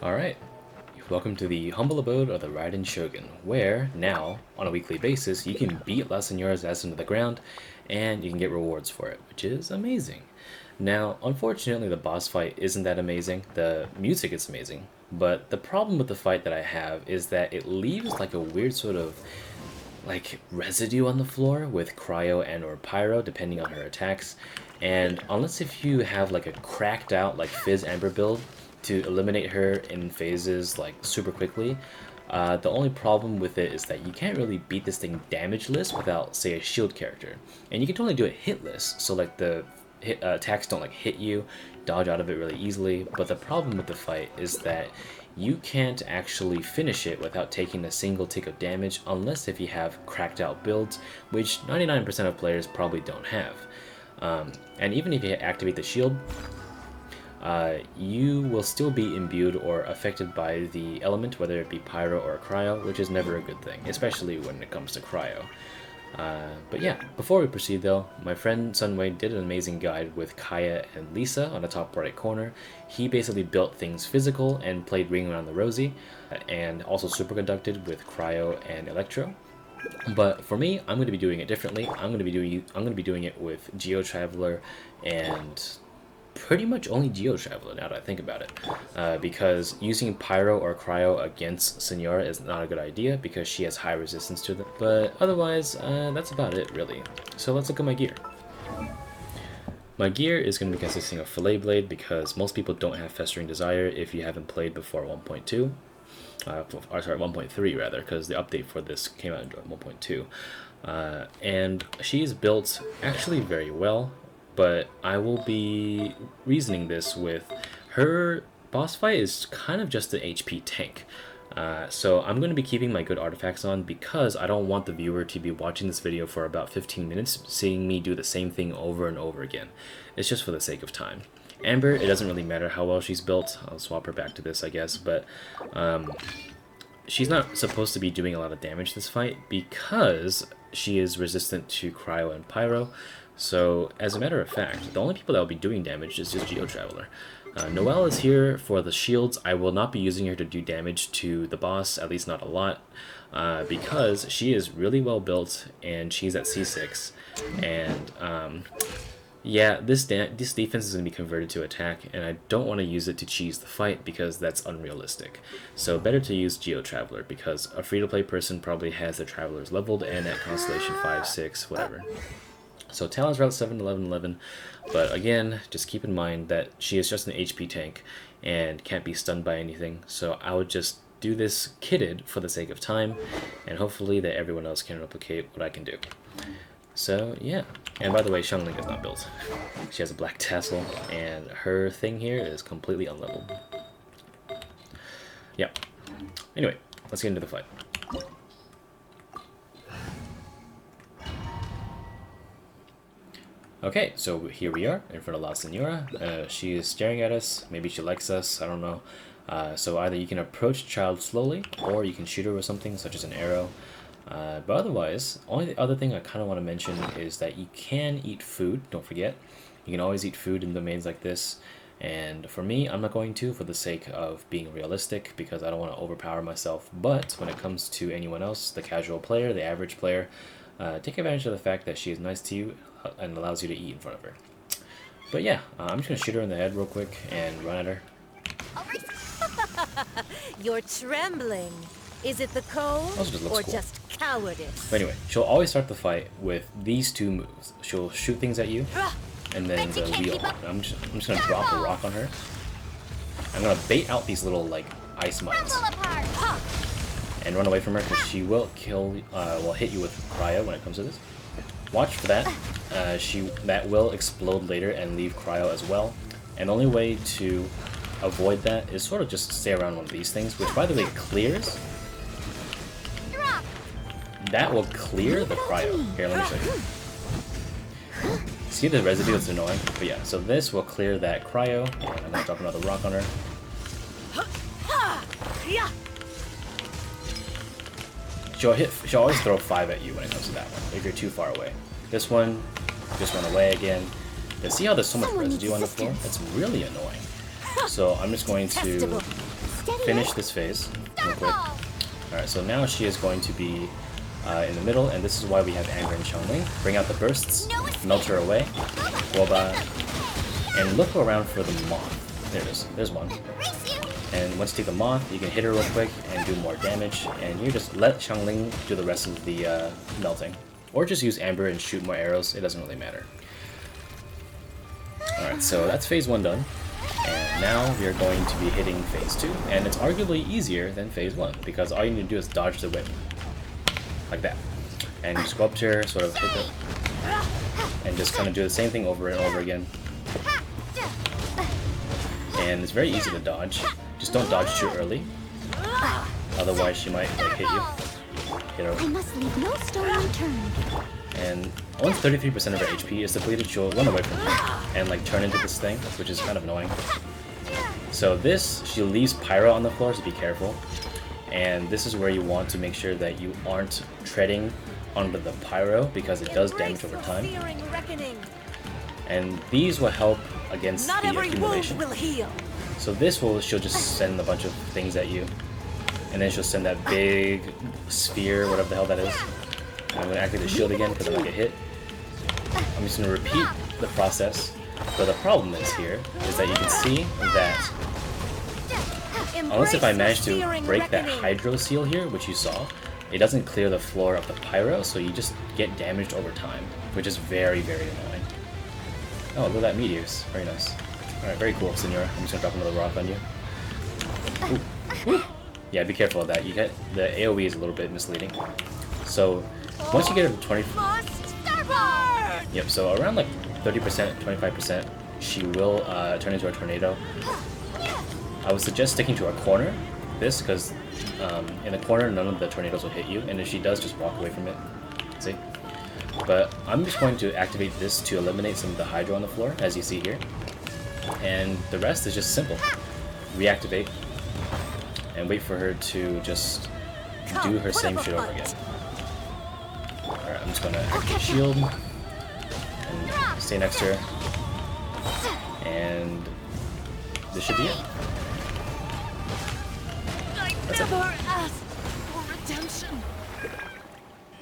Alright, welcome to the humble abode of the Raiden Shogun, where now, on a weekly basis, you can beat La Signora's ass into the ground, and you can get rewards for it, which is amazing. Now, unfortunately, the boss fight isn't that amazing. The music is amazing, but the problem with the fight that I have is that it leaves like a weird sort of like residue on the floor with Cryo and or Pyro depending on her attacks, and unless if you have like a cracked out like Fizz Amber build to eliminate her in phases like super quickly, the only problem with it is that you can't really beat this thing damageless without say a shield character, and you can only do it hitless, so like the attacks don't like hit you, dodge out of it really easily. But the problem with the fight is that you can't actually finish it without taking a single tick of damage unless if you have cracked out builds, which 99% of players probably don't have. And even if you activate the shield, you will still be imbued or affected by the element, whether it be Pyro or Cryo, which is never a good thing, especially when it comes to Cryo. But yeah, before we proceed though, my friend SunWei did an amazing guide with Kaeya and Lisa on the top right corner. He basically built things physical and played Ring Around the Rosie, and also superconducted with Cryo and Electro. But for me, I'm going to be doing it differently. I'm going to be doing it with Geo Traveler and pretty much only Geo Traveler now that I think about it, because using Pyro or Cryo against Signora is not a good idea because she has high resistance to them. But otherwise, that's about it really. So let's look at my gear. My gear is going to be consisting of Fillet Blade because most people don't have Festering Desire if you haven't played before 1.2. Or sorry, 1.3 rather, because the update for this came out in 1.2. And she's built actually very well, but I will be reasoning this with her boss fight is kind of just an HP tank. So I'm going to be keeping my good artifacts on because I don't want the viewer to be watching this video for about 15 minutes seeing me do the same thing over and over again. It's just for the sake of time. Amber, it doesn't really matter how well she's built. I'll swap her back to this, I guess, but she's not supposed to be doing a lot of damage this fight because she is resistant to Cryo and Pyro. So, as a matter of fact, the only people that will be doing damage is just Geo Traveler. Noelle is here for the shields. I will not be using her to do damage to the boss, at least not a lot, because she is really well built and she's at C6. And yeah, this defense is going to be converted to attack, and I don't want to use it to cheese the fight because that's unrealistic. So better to use Geo Traveler because a free-to-play person probably has their Travelers leveled and at Constellation 5, 6, whatever. So Talon's route 7, 11, 11, but again, just keep in mind that she is just an HP tank and can't be stunned by anything, so I would just do this kitted for the sake of time, and hopefully that everyone else can replicate what I can do. So yeah, and by the way, Xiangling is not built. She has a black tassel, and her thing here is completely unleveled. Yeah, anyway, let's get into the fight. Okay, so here we are in front of La Signora. She is staring at us. Maybe she likes us. I don't know. So either you can approach the child slowly, or you can shoot her with something such as an arrow. But otherwise, only other thing I kind of want to mention is that you can eat food. Don't forget, you can always eat food in domains like this. And for me, I'm not going to for the sake of being realistic because I don't want to overpower myself. But when it comes to anyone else, the casual player, the average player, take advantage of the fact that she is nice to you and allows you to eat in front of her. But yeah, I'm just going to shoot her in the head real quick and run at her. You're trembling. Is it the cold or cool. just cowardice? But anyway, she'll always start the fight with these two moves. She'll shoot things at you, and then the wheel. I'm just going to drop a rock on her. I'm going to bait out these little like ice mines and run away from her because she will hit you with Cryo when it comes to this. Watch for that. That will explode later and leave Cryo as well. And the only way to avoid that is sort of just stay around one of these things, which by the way clears. That will clear the Cryo. Here, let me show you. See the residue? It's annoying. But yeah, so this will clear that Cryo. And I'm gonna drop another rock on her. She'll always throw 5 at you when it comes to that one, if you're too far away. This one, just run away again. But see how there's so much residue on the floor? That's really annoying. So I'm just going to finish this phase real quick. Alright, so now she is going to be in the middle, and this is why we have Anger and Xiangling. Bring out the bursts, melt her away, Woba, and look around for the moth. There it is, there's one. And once you take the moth, you can hit her real quick and do more damage, and you just let Xiangling do the rest of the melting. Or just use Amber and shoot more arrows, it doesn't really matter. Alright, so that's phase 1 done. And now we are going to be hitting phase 2, and it's arguably easier than phase 1, because all you need to do is dodge the whip. Like that. And just go up to her, sort of hit it, and just kind of do the same thing over and over again. And it's very easy to dodge. Just don't dodge too early, otherwise she might like, hit you. Hit her. I must leave no stone unturned. And once 33% of her HP is depleted, she'll run away from you and like turn into this thing, which is kind of annoying. So this, she leaves Pyro on the floor, so be careful. And this is where you want to make sure that you aren't treading onto the Pyro, because it does damage over time. And these will help against the accumulation. So this will, she'll just send a bunch of things at you. And then she'll send that big sphere, whatever the hell that is. And I'm going to activate the shield again because I might get hit. I'm just going to repeat the process. But the problem is here, is that you can see that unless if I manage to break that Hydro Seal here, which you saw, it doesn't clear the floor of the Pyro, so you just get damaged over time, which is very, very annoying. Oh, look at that meteors. Very nice. Alright, very cool, Signora. I'm just going to drop another rock on you. Ooh. Yeah, be careful of that. You get the AoE is a little bit misleading. So once you get it to 20, yep. So around like 30%, 25%, she will turn into a tornado. I would suggest sticking to a corner. This because in a corner none of the tornadoes will hit you, and if she does, just walk away from it. See? But I'm just going to activate this to eliminate some of the Hydro on the floor, as you see here. And the rest is just simple. Reactivate. And wait for her to just do her same shit over again. Alright, I'm just gonna activate shield and stay next to her. And this should be it. That's it. Never asked for redemption.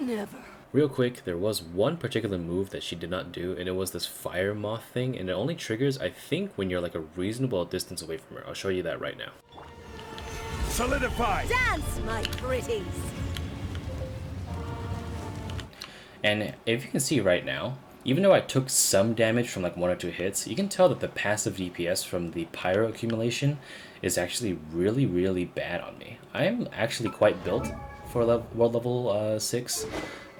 Never. Real quick, there was one particular move that she did not do, and it was this fire moth thing, and it only triggers, I think, when you're like a reasonable distance away from her. I'll show you that right now. Solidify! Dance, my pretties! And if you can see right now, even though I took some damage from like 1 or 2 hits, you can tell that the passive DPS from the Pyro accumulation is actually really, really bad on me. I am actually quite built for world level 6,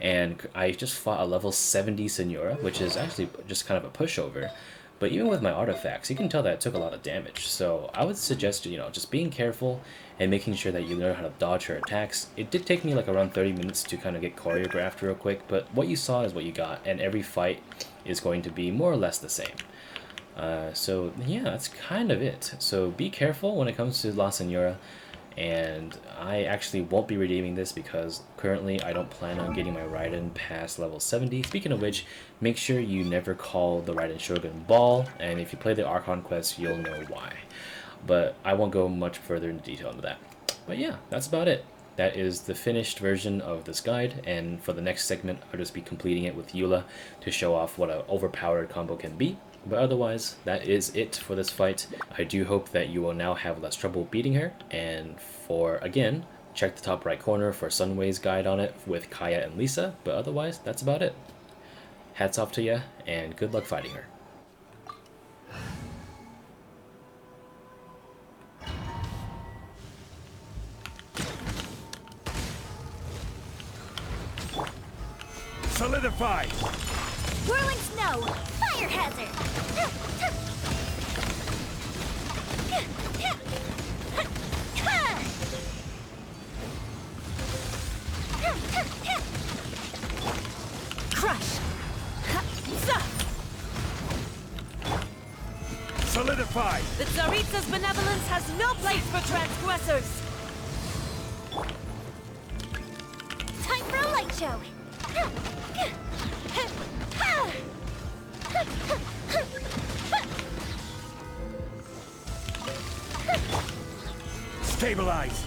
and I just fought a level 70 Signora, which is actually just kind of a pushover. But even with my artifacts, you can tell that it took a lot of damage. So I would suggest, you know, just being careful and making sure that you learn how to dodge her attacks. It did take me like around 30 minutes to kind of get choreographed real quick, but what you saw is what you got, and every fight is going to be more or less the same. So yeah, that's kind of it. So be careful when it comes to La Signora, and I actually won't be redeeming this because currently I don't plan on getting my Raiden past level 70. Speaking of which, make sure you never call the Raiden Shogun Baal, and if you play the Archon quest, you'll know why. But I won't go much further into detail into that. But yeah, that's about it. That is the finished version of this guide, and for the next segment, I'll just be completing it with Eula to show off what an overpowered combo can be. But otherwise, that is it for this fight. I do hope that you will now have less trouble beating her, and for, again, check the top right corner for SunWei's guide on it with Kaeya and Lisa, but otherwise, that's about it. Hats off to ya, and good luck fighting her. Solidify! Whirling snow! Fire hazard! Crush! Solidify! The Tsaritsa's benevolence has no place for transgressors! Time for a light show! Stabilize.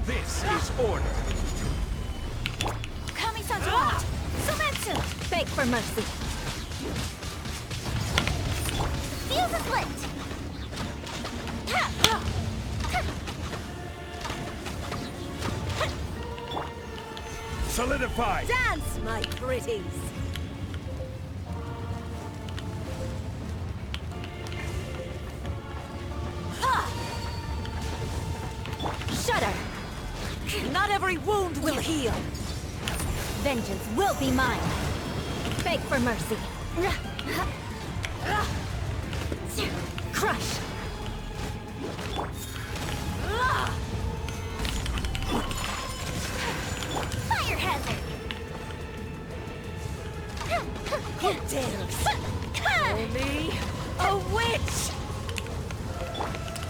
This is order. Kami-san's blocked. Sumetsu! Beg for mercy. Fuse is lit. Solidify. Dance, my pretties! Shudder! Not every wound will heal! Vengeance will be mine. Beg for mercy. Crush! Fire hazard! Who dares? Only a witch!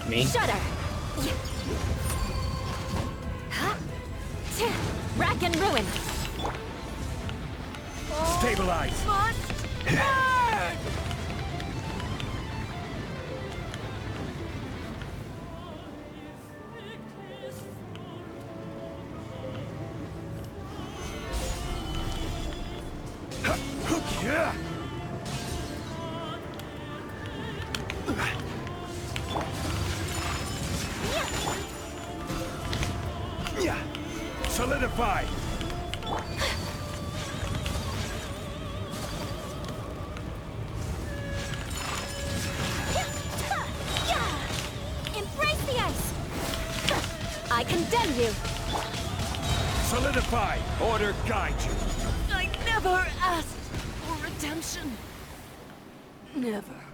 Me? Shudder! Rack and ruin! Stabilize. Must burn! Yeah. Yeah. Solidify. Embrace the ice! I condemn you! Solidify. Order guide you. I never asked for redemption. Never.